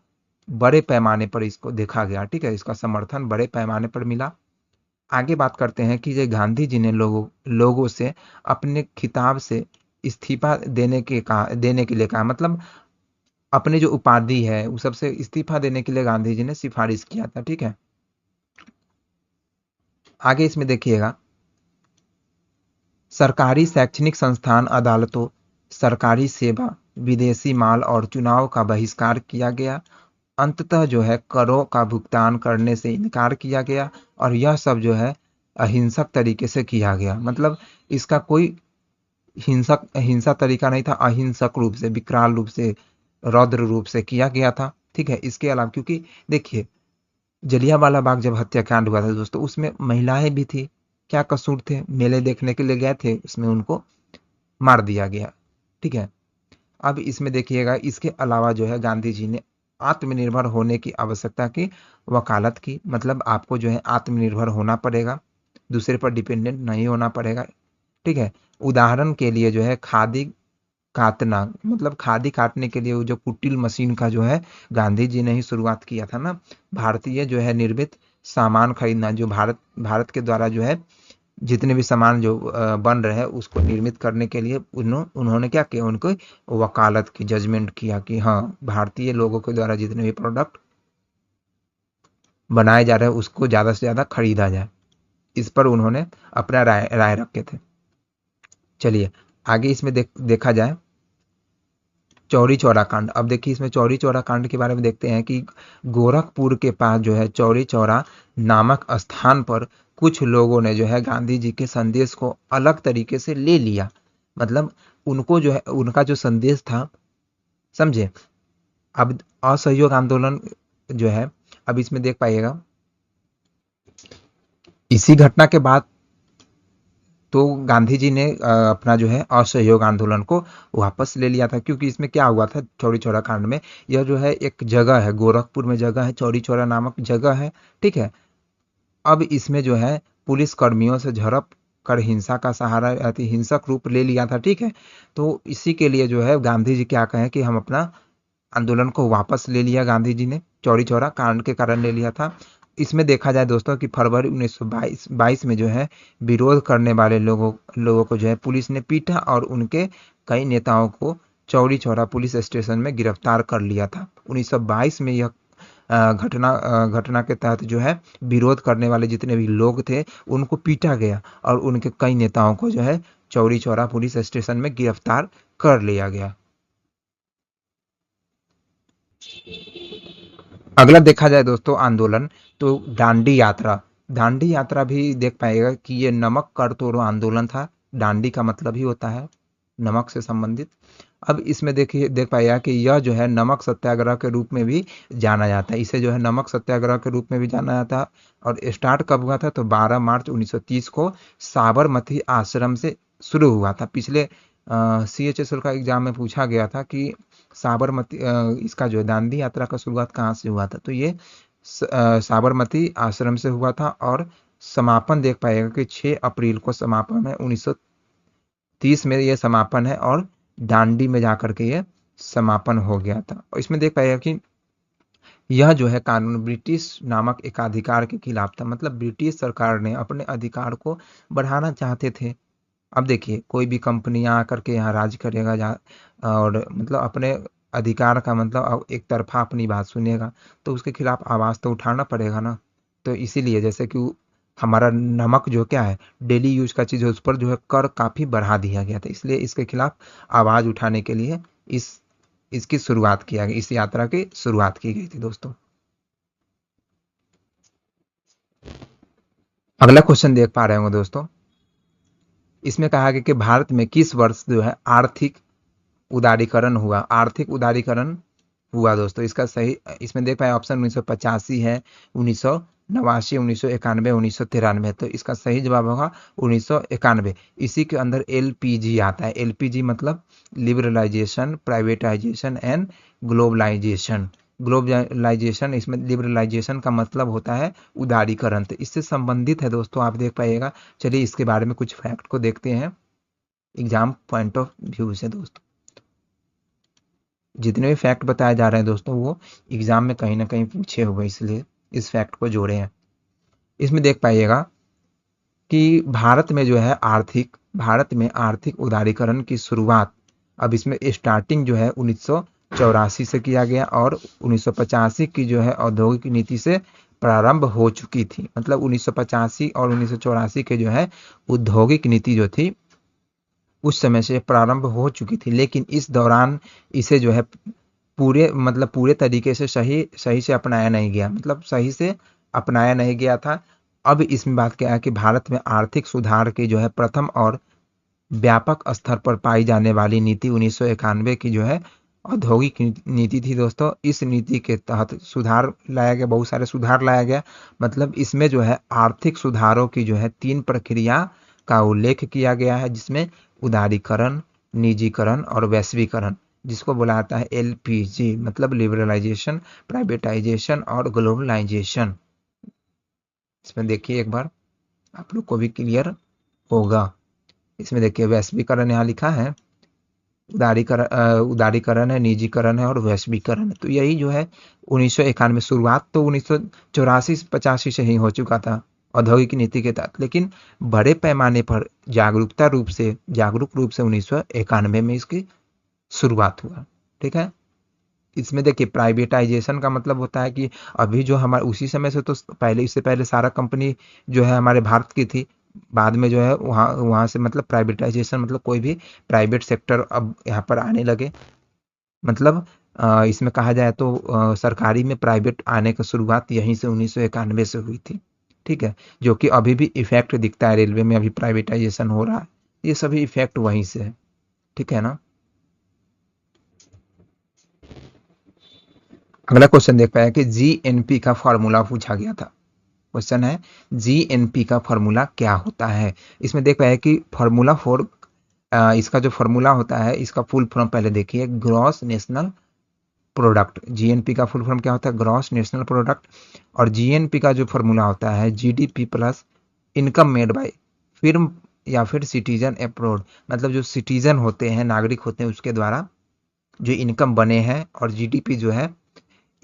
बड़े पैमाने पर इसको देखा गया। ठीक है, इसका समर्थन बड़े पैमाने पर मिला। आगे बात करते हैं कि ये गांधी जी ने लोगों से अपने खिताब से इस्तीफा देने के लिए कहा। मतलब अपने जो उपाधि है उस सबसे इस्तीफा देने के लिए गांधी जी ने सिफारिश किया था। ठीक है, आगे इसमें देखिएगा, सरकारी शैक्षणिक संस्थान, अदालतों, सरकारी सेवा, विदेशी माल और चुनाव का बहिष्कार किया गया। अंततः जो है करों का भुगतान करने से इनकार किया गया और यह सब जो है अहिंसक तरीके से किया गया। मतलब इसका कोई हिंसा तरीका नहीं था, अहिंसक रूप से, विकराल रूप से, रौद्र रूप से किया गया था। ठीक है, इसके अलावा क्योंकि देखिए जलियांवाला बाग जब हत्याकांड हुआ था दोस्तों, उसमें महिलाएं भी थी। क्या कसूर थे? मेले देखने के लिए गए थे, उसमें उनको मार दिया गया। ठीक है, अब इसमें देखिएगा, इसके अलावा जो है गांधी जी ने आत्मनिर्भर होने की आवश्यकता की वकालत की। मतलब आपको जो है आत्मनिर्भर होना पड़ेगा, दूसरे पर डिपेंडेंट नहीं होना पड़ेगा। ठीक है, उदाहरण के लिए जो है खादी काटना, मतलब खादी काटने के लिए वो जो कुटिल मशीन का जो है गांधी जी ने ही शुरुआत किया था ना। भारतीय जो है निर्मित सामान खरीदना, जो भारत के द्वारा जो है जितने भी सामान जो बन रहे हैं उसको निर्मित करने के लिए उन्होंने क्या किया, उनको वकालत की, जजमेंट किया कि हाँ भारतीय लोगों के द्वारा जितने भी प्रोडक्ट बनाए जा रहे हैं उसको ज़्यादा से ज़्यादा खरीदा जाए। इस पर उन्होंने अपना राय राय रखे थे। चलिए आगे इसमें देखा जाए चौरी चौरा कांड। अब देखिए इसमें चौरी चौरा कांड के बारे में देखते हैं कि गोरखपुर के पास जो है चौरी चौरा नामक स्थान पर कुछ लोगों ने जो है गांधी जी के संदेश को अलग तरीके से ले लिया। मतलब उनको जो है उनका जो संदेश था, समझे। अब असहयोग आंदोलन जो है, अब इसमें देख पाइएगा, इसी घटना के बाद तो गांधी जी ने अपना जो है असहयोग आंदोलन को वापस ले लिया था। क्योंकि इसमें क्या हुआ था चौरी चौरा कांड में, यह जो है एक जगह है, गोरखपुर में जगह है, चौरी चौरा नामक जगह है। ठीक है, अब इसमें जो है पुलिस कर्मियों से झड़प कर हिंसा का सहारा, अति हिंसक रूप ले लिया था। ठीक है, तो इसी के लिए जो है गांधी जी क्या कहें कि हम अपना आंदोलन को वापस ले लिया। गांधी जी ने चौरी चौरा कांड के कारण ले लिया था। इसमें देखा जाए दोस्तों कि फरवरी 1922 में जो है विरोध करने वाले लोगों को जो है पुलिस ने पीटा और उनके कई नेताओं को चौरी चौरा पुलिस स्टेशन में गिरफ्तार कर लिया था। 1922 में यह घटना के तहत जो है विरोध करने वाले जितने भी लोग थे उनको पीटा गया और उनके कई नेताओं को जो है चौरी चौरा पुलिस स्टेशन में गिरफ्तार कर लिया गया। अगला देखा जाए दोस्तों आंदोलन, तो दांडी यात्रा। दांडी यात्रा भी देख पाएगा कि ये नमक कर तोड़ो आंदोलन था। दांडी का मतलब ही होता है नमक से संबंधित। अब इसमें देखिए देख पाएगा कि यह जो है नमक सत्याग्रह के रूप में भी जाना जाता है। इसे जो है नमक सत्याग्रह के रूप में भी जाना जाता है। और स्टार्ट कब हुआ था? तो 12 मार्च 1930 को साबरमती आश्रम से शुरू हुआ था। पिछले CHSL का एग्जाम में पूछा गया था कि साबरमती इसका जो है दांडी यात्रा का शुरुआत कहाँ से हुआ था? तो ये साबरमती आश्रम से हुआ था और समापन देख पाएगा कि 6 अप्रैल को समापन है। 1930 में ये समापन है और दांडी में जाकर के ये समापन हो गया था। और इसमें देख पाएगा कि यह जो है कानून ब्रिटिश नामक एक अधिकार के खिलाफ था। मतलब ब्रिटिश सरकार ने अपने अधिकार को बढ़ाना चाहते थे। अब देखिए कोई भी कंपनियां आकर के यहाँ राज करेगा और मतलब अपने अधिकार का मतलब अब एक तरफा अपनी बात सुनेगा तो उसके खिलाफ आवाज तो उठाना पड़ेगा ना। तो इसीलिए जैसे कि हमारा नमक जो क्या है डेली यूज का चीज है, उस पर जो है कर काफी बढ़ा दिया गया था। इसलिए इसके खिलाफ आवाज उठाने के लिए इस इसकी शुरुआत किया गया, इस यात्रा की शुरुआत की गई थी दोस्तों। अगला क्वेश्चन देख पा रहे होंगे दोस्तों, इसमें कहा गया कि भारत में किस वर्ष जो है आर्थिक उदारीकरण हुआ, आर्थिक उदारीकरण हुआ दोस्तों। इसका सही इसमें देख पाए ऑप्शन 1985 है, 1989, 1991, 1993। तो इसका सही जवाब होगा 1991। इसी के अंदर एलपीजी आता है। एलपीजी मतलब liberalisation, privatisation and globalisation. Globalisation, इसमें लिबरलाइजेशन का मतलब होता है उदारीकरण। तो इससे संबंधित है दोस्तों, आप देख पाइएगा। चलिए इसके बारे में कुछ फैक्ट को देखते हैं एग्जाम पॉइंट ऑफ व्यू से दोस्तों। जितने भी फैक्ट बताए जा रहे हैं दोस्तों वो एग्जाम में कहीं ना कहीं पूछे हुए, इसलिए इस फैक्ट को जोड़े हैं। इसमें देख पाइएगा कि भारत में आर्थिक उदारीकरण की शुरुआत, अब इसमें स्टार्टिंग जो है 1984 से किया गया और 1985 की जो है औद्योगिक नीति से प्रारंभ हो चुकी थी। मतलब 1985 और 1984 के जो है औद्योगिक नीति जो थी उस समय से प्रारंभ हो चुकी थी, लेकिन इस दौरान इसे जो है पूरे तरीके से सही सही से अपनाया नहीं गया, मतलब सही से अपनाया नहीं गया था। अब इसमें बात क्या है कि भारत में आर्थिक सुधार की जो है प्रथम और व्यापक स्तर पर पाई जाने वाली नीति 1991 की जो है औद्योगिक नीति थी दोस्तों। इस नीति के तहत सुधार लाया गया, बहुत सारे सुधार लाया गया। मतलब इसमें जो है आर्थिक सुधारों की जो है 3 प्रक्रिया का उल्लेख किया गया है, जिसमें उदारीकरण, निजीकरण और वैश्वीकरण, जिसको बोला जाता है एलपीजी, मतलब लिबरलाइजेशन, प्राइवेटाइजेशन और ग्लोबलाइजेशन। इसमें देखिए एक बार, आप लोग को भी क्लियर होगा। इसमें देखिए वैश्वीकरण यहाँ लिखा है, उदारीकरण है, निजीकरण है और वैश्वीकरण है। तो यही जो है 1991, शुरुआत तो 1984-85 से ही हो चुका था औद्योगिक नीति के तहत, लेकिन बड़े पैमाने पर जागरूक रूप से 1991 में इसकी शुरुआत हुआ। ठीक है। इसमें देखिए प्राइवेटाइजेशन का मतलब होता है कि अभी जो हमारे उसी समय से तो पहले, इससे पहले सारा कंपनी जो है हमारे भारत की थी, बाद में जो है वहाँ वहाँ से मतलब प्राइवेटाइजेशन मतलब कोई भी प्राइवेट सेक्टर अब यहाँ पर आने लगे। मतलब इसमें कहा जाए तो सरकारी में प्राइवेट आने का शुरुआत यहीं से 1991 से हुई थी। ठीक है। जो कि अभी भी इफेक्ट दिखता है, रेलवे में अभी प्राइवेटाइजेशन हो रहा है, ये सभी इफेक्ट वहीं से है। ठीक है ना। अगला क्वेश्चन देख पाए कि जीएनपी का फॉर्मूला पूछा गया था। क्वेश्चन है जीएनपी का फॉर्मूला क्या होता है। इसमें देख पाए कि फॉर्मूला फॉर इसका जो फॉर्मूला होता है, इसका फुल फॉर्म पहले देखिए, ग्रॉस नेशनल प्रोडक्ट। जीएनपी का फुल फॉर्म क्या होता है? Gross national product. और जीएनपी का जो फॉर्मूला होता है GDP plus income made by firm या फिर सिटीजन अब्रॉड। मतलब जो सिटीजन होते हैं, नागरिक होते हैं, उसके द्वारा जो इनकम बने हैं। और जीडीपी जो है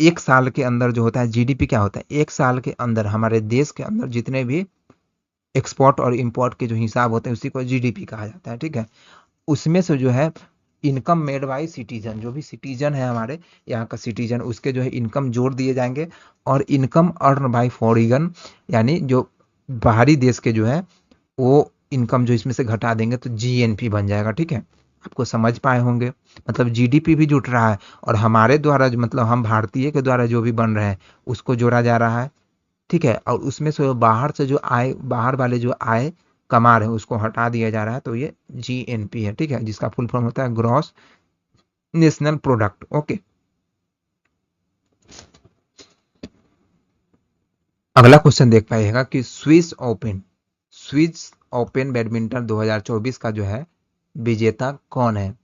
एक साल के अंदर जो होता है, जीडीपी क्या होता है? एक साल के अंदर हमारे देश के अंदर जितने भी एक्सपोर्ट और इंपोर्ट के जो हिसाब होते हैं उसी को जीडीपी कहा जाता है। ठीक है। उसमें से जो है इनकम मेड बाय सिटीजन, जो भी सिटीजन है हमारे यहाँ का सिटीजन, उसके जो है इनकम जोड़ दिए जाएंगे। और इनकम अर्न बाय फॉरेन, यानी जो बाहरी देश के जो है वो इनकम जो इसमें से घटा देंगे तो जीएनपी बन जाएगा। ठीक है। आपको समझ पाए होंगे। मतलब जीडीपी भी जुट रहा है और हमारे द्वारा जो, मतलब हम भारतीय के द्वारा जो भी बन रहे हैं उसको जोड़ा जा रहा है। ठीक है। और उसमें से बाहर से जो आय, बाहर वाले जो आय कमा रहे हैं उसको हटा दिया जा रहा है, तो ये जीएनपी है। ठीक है। जिसका फुल फॉर्म होता है ग्रॉस नेशनल प्रोडक्ट। ओके। अगला क्वेश्चन देख पाइएगा कि स्विस ओपन बैडमिंटन 2024 का जो है विजेता कौन है।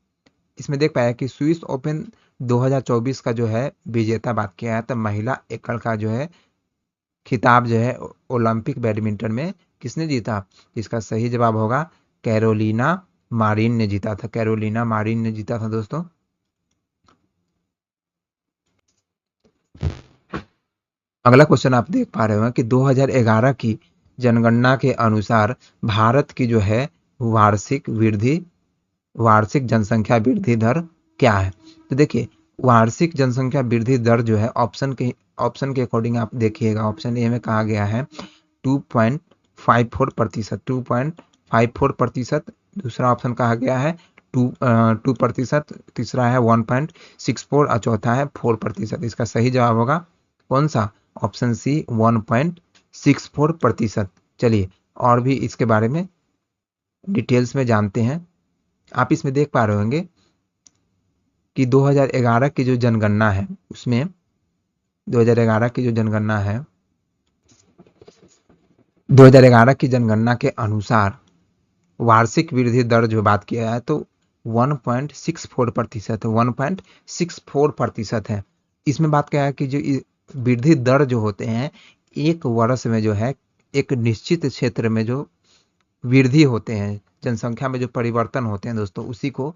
इसमें देख पाया कि स्विस ओपन 2024 का जो है विजेता बात किया है तो महिला एकल का जो है खिताब जो है ओलंपिक बैडमिंटन में किसने जीता? इसका सही जवाब होगा कैरोलिना मारिन ने जीता था। कैरोलिना मारिन ने जीता था दोस्तों। अगला क्वेश्चन आप देख पा रहे हो कि 2011 की जनगणना के अनुसार भारत की जो है वार्षिक जनसंख्या वृद्धि दर क्या है? तो देखिए वार्षिक जनसंख्या वृद्धि दर जो है ऑप्शन के अकॉर्डिंग आप देखिएगा। ऑप्शन ए में कहा गया है 2.54%, 2.54%। दूसरा ऑप्शन कहा गया है 2%, तीसरा है 1.64 और चौथा है 4%। इसका सही जवाब होगा कौन सा? Option C 1.64%। चलिए और भी इसके बारे में डिटेल्स में जानते हैं। आप इसमें देख पा रहे होंगे कि 2011 की जो जनगणना है उसमें 2011 की जो जनगणना है 2011 की जनगणना के अनुसार वार्षिक वृद्धि दर जो बात किया है तो 1.64% 1.64% है। इसमें बात क्या है कि जो वृद्धि दर जो होते हैं एक वर्ष में जो है एक निश्चित क्षेत्र में जो वृद्धि होते हैं, जनसंख्या में जो परिवर्तन होते हैं दोस्तों, उसी को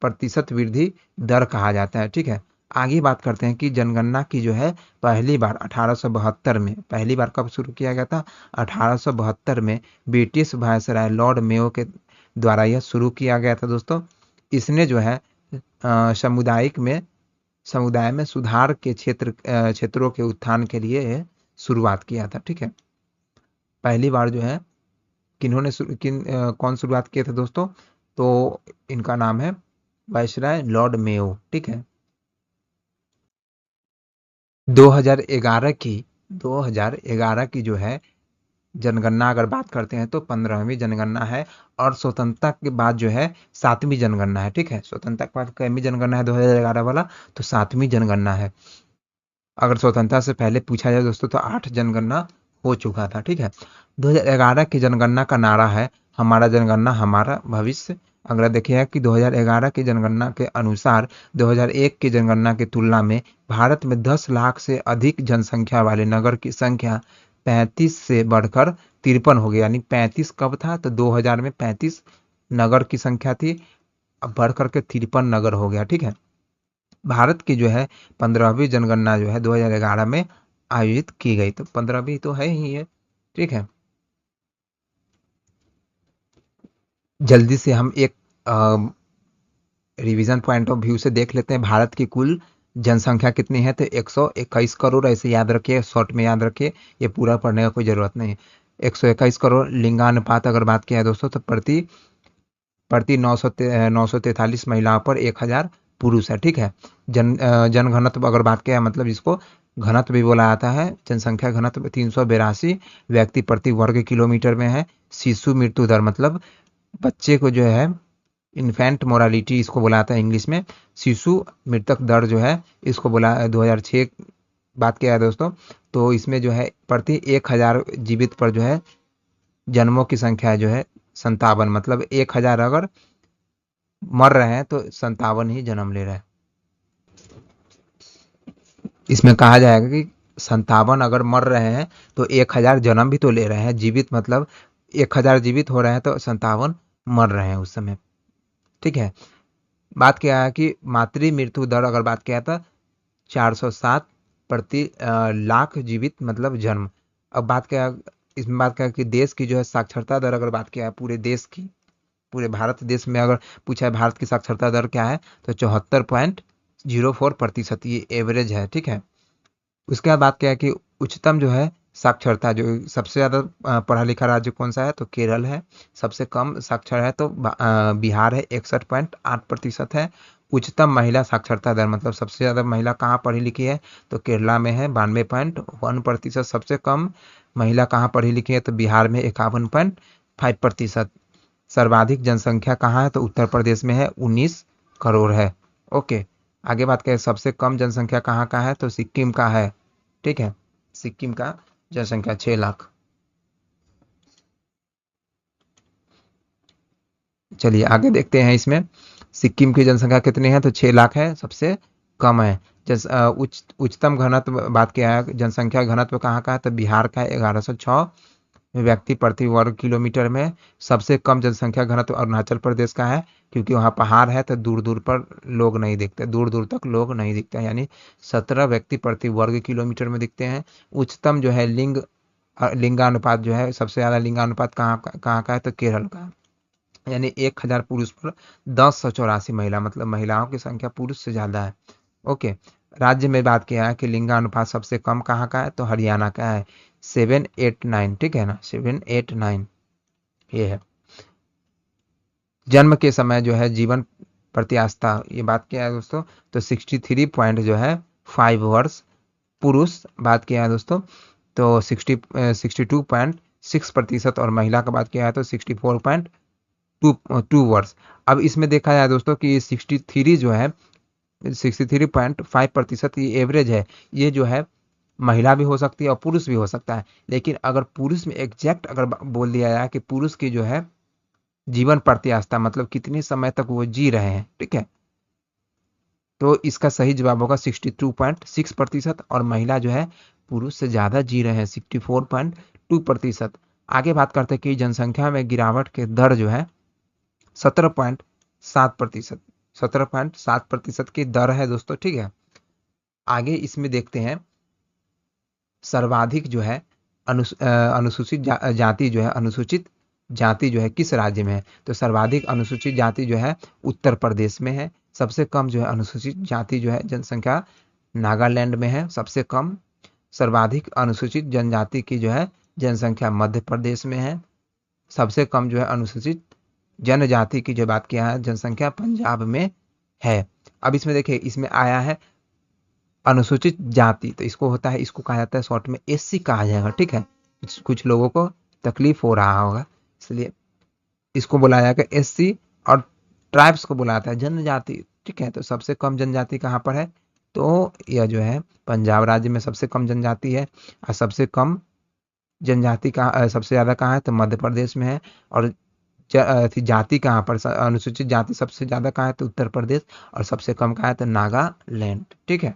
प्रतिशत वृद्धि दर कहा जाता है। ठीक है, आगे बात करते हैं कि जनगणना की जो है पहली बार 1872 में, पहली बार कब शुरू किया गया था? 1872 में ब्रिटिश वायसराय लॉर्ड मेयो के द्वारा यह शुरू किया गया था दोस्तों। इसने जो है समुदाय में सुधार के क्षेत्रों के उत्थान के लिए शुरुआत किया था। ठीक है, पहली बार जो है कौन शुरुआत किए थे दोस्तों? तो इनका नाम है वायसराय लॉर्ड मेयो। ठीक है, 2011 की जो है जनगणना अगर बात करते हैं तो 15वीं जनगणना है और स्वतंत्रता के बाद जो है 7वीं जनगणना है। ठीक है, स्वतंत्रता के बाद कितनी जनगणना है 2011 वाला? तो 7वीं जनगणना है। अगर स्वतंत्रता से पहले पूछा जाए दोस्तों तो 8 जनगणना हो चुका था। ठीक है, 2011 की जनगणना का नारा है हमारा जनगणना हमारा भविष्य। अगर देखिए कि 2011 की जनगणना के अनुसार 2001 की जनगणना की तुलना में भारत में 10 लाख से अधिक जनसंख्या वाले नगर की संख्या 35 से बढ़कर 53 हो गई। यानी 35 कब था? तो 2000 में 35 नगर की संख्या थी, अब बढ़ करके 53 नगर हो गया। ठीक है, भारत की जो है 15वीं जनगणना जो है 2011 में आयोजित की गई। तो 15वीं तो है ही है। ठीक है, जल्दी से हम एक रिवीजन पॉइंट ऑफ व्यू से देख लेते हैं भारत की कुल जनसंख्या कितनी है। तो 121 करोड़, ऐसे याद रखिए, शॉर्ट में याद रखिए, ये पूरा पढ़ने का कोई जरूरत नहीं है। 121 करोड़। लिंगानुपात अगर बात किया है दोस्तों तो प्रति प्रति 943 महिलाओं पर 1000 पुरुष है। ठीक है, जनघनत्व अगर बात किया मतलब इसको घनत्व भी बोला जाता है, जनसंख्या घनत्व 382 व्यक्ति प्रति वर्ग किलोमीटर में है। शिशु मृत्यु दर मतलब बच्चे को जो है इन्फेंट मोरालिटी इसको बोला जाता है इंग्लिश में, शिशु मृतक दर जो है इसको बोला 2006 बात किया है दोस्तों। तो इसमें जो है प्रति 1000 जीवित पर जो है जन्मों की संख्या जो है 57, मतलब 1000 अगर मर रहे हैं तो 57 ही जन्म ले रहे हैं। इसमें कहा जाएगा कि 57 अगर मर रहे हैं तो 1000 जन्म भी तो ले रहे हैं। जीवित मतलब 1000 जीवित हो रहे हैं तो 57 मर रहे हैं उस समय। ठीक है, बात क्या है कि मातृ मृत्यु दर अगर बात किया था 407 प्रति लाख जीवित मतलब जन्म। अब बात क्या, इसमें बात क्या कि देश की जो है साक्षरता दर अगर बात किया है पूरे देश की, पूरे भारत देश में अगर पूछा है भारत की साक्षरता दर क्या है तो 74.04%, ये एवरेज है। ठीक है, उसके बाद बात क्या है कि उच्चतम जो है साक्षरता, जो सबसे ज़्यादा पढ़ा लिखा राज्य कौन सा है तो केरल है। सबसे कम साक्षर है तो बिहार है, 61.8% है। उच्चतम महिला साक्षरता दर मतलब सबसे ज़्यादा महिला कहाँ पढ़ी लिखी है तो केरला में है, 92.1%। सबसे कम महिला कहाँ पढ़ी लिखी है तो बिहार में 51.5%। सर्वाधिक जनसंख्या कहाँ है तो उत्तर प्रदेश में है, 19 करोड़ है। ओके, आगे बात करें सबसे कम जनसंख्या कहाँ का है तो सिक्किम का है। ठीक है, सिक्किम का जनसंख्या 6 लाख। चलिए आगे देखते हैं, इसमें सिक्किम की जनसंख्या कितनी है तो 6 लाख है, सबसे कम है। उच्चतम घनत्व बात किया है, जनसंख्या घनत्व कहाँ का है तो बिहार का है, 1106 व्यक्ति प्रति वर्ग किलोमीटर में। सबसे कम जनसंख्या घनत्व अरुणाचल प्रदेश का है, क्योंकि वहाँ पहाड़ है तो दूर दूर पर लोग नहीं दिखते, दूर दूर तक लोग नहीं दिखते हैं, यानी 17 व्यक्ति प्रति वर्ग किलोमीटर में दिखते हैं। उच्चतम जो है लिंगानुपात जो है, सबसे ज़्यादा लिंगानुपात कहाँ का है तो केरल का है, यानी 1000 पुरुष पर 1084 महिला, मतलब महिलाओं की संख्या पुरुष से ज़्यादा है। ओके, राज्य में बात किया है कि लिंगानुपात सबसे कम कहाँ का है तो हरियाणा का है, 789। ठीक है ना, 789 ये है। जन्म के समय जो है जीवन प्रत्याशा, ये बात किया है दोस्तों तो 63 पॉइंट जो है 5 वर्ष पुरुष बात किया है दोस्तों तो 62.6%, और महिला का बात किया है तो 64.4 टू वर्ड्स। अब इसमें देखा जाए दोस्तों कि 63 जो है 63.5% ये एवरेज है। ये जो है महिला भी हो सकती है और पुरुष भी हो सकता है। लेकिन अगर पुरुष में एग्जैक्ट अगर बोल दिया जाए कि पुरुष की जो है जीवन प्रत्याशा मतलब कितने समय तक वो जी रहे हैं, ठीक है, तो इसका सही जवाब होगा 62.6%। और महिला जो है पुरुष से ज्यादा जी रहे हैं 64.2%। आगे बात करते हैं कि जनसंख्या में गिरावट के दर जो है 17.7%, 17.7% की दर है दोस्तों, ठीक है। आगे इसमें देखते हैं सर्वाधिक जो है जाति जो है अनुसूचित जाति जो है किस राज्य में है। तो सर्वाधिक अनुसूचित जाति जो है उत्तर प्रदेश में है। सबसे कम जो है अनुसूचित जाति जो है जनसंख्या नागालैंड में है सबसे कम। सर्वाधिक अनुसूचित जनजाति की जो है जनसंख्या मध्य प्रदेश में है। सबसे कम जो है अनुसूचित जनजाति की जो बात किया है जनसंख्या पंजाब में है। अब इसमें देखिए इसमें आया है अनुसूचित जाति, तो इसको होता है, इसको कहा जाता है शॉर्ट में एससी कहा जाएगा, ठीक है। कुछ लोगों को तकलीफ हो रहा होगा इसलिए इसको बुलाया जाएगा एससी। और ट्राइब्स को बुलाता है जनजाति, ठीक है। तो सबसे कम जनजाति कहाँ पर है, तो यह जो है पंजाब राज्य में सबसे कम जनजाति है। और सबसे कम जनजाति कहाँ सबसे ज्यादा कहाँ है, तो मध्य प्रदेश में है। और जाति कहाँ पर अनुसूचित जाति सबसे ज्यादा कहाँ है, तो उत्तर प्रदेश। और सबसे कम कहाँ है, तो नागालैंड, ठीक है।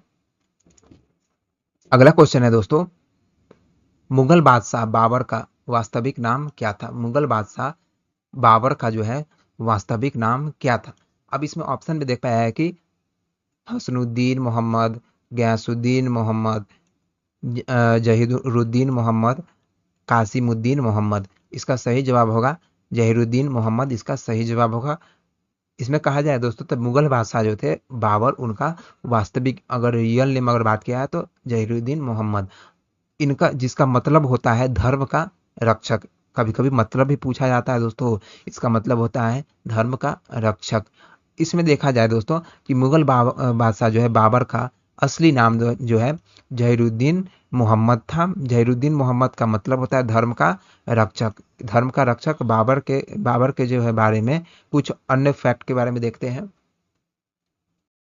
अगला क्वेश्चन है दोस्तों, मुगल बादशाह बाबर का वास्तविक नाम क्या था। मुगल बादशाह बाबर का जो है वास्तविक नाम क्या था। अब इसमें ऑप्शन में देख पाया है कि हसनुद्दीन मोहम्मद, गयासुद्दीन मोहम्मद, जहीरुद्दीन मोहम्मद, कासिमुद्दीन मोहम्मद। इसका सही जवाब होगा जहीरुद्दीन मोहम्मद, इसका सही जवाब होगा। इसमें कहा जाए दोस्तों तो मुगल बादशाह जो थे बाबर, उनका वास्तविक अगर रियल नेम अगर बात किया है तो जहीरुद्दीन मोहम्मद। इनका जिसका मतलब होता है धर्म का रक्षक। कभी कभी मतलब भी पूछा जाता है दोस्तों, इसका मतलब होता है धर्म का रक्षक। इसमें देखा जाए दोस्तों कि मुगल बादशाह जो है बाबर का असली नाम जो है जहीरुद्दीन मोहम्मद था। जहीरुद्दीन मोहम्मद का मतलब होता है धर्म का रक्षक। धर्म का रक्षक बाबर के जो है बारे में कुछ अन्य फैक्ट के बारे में देखते हैं।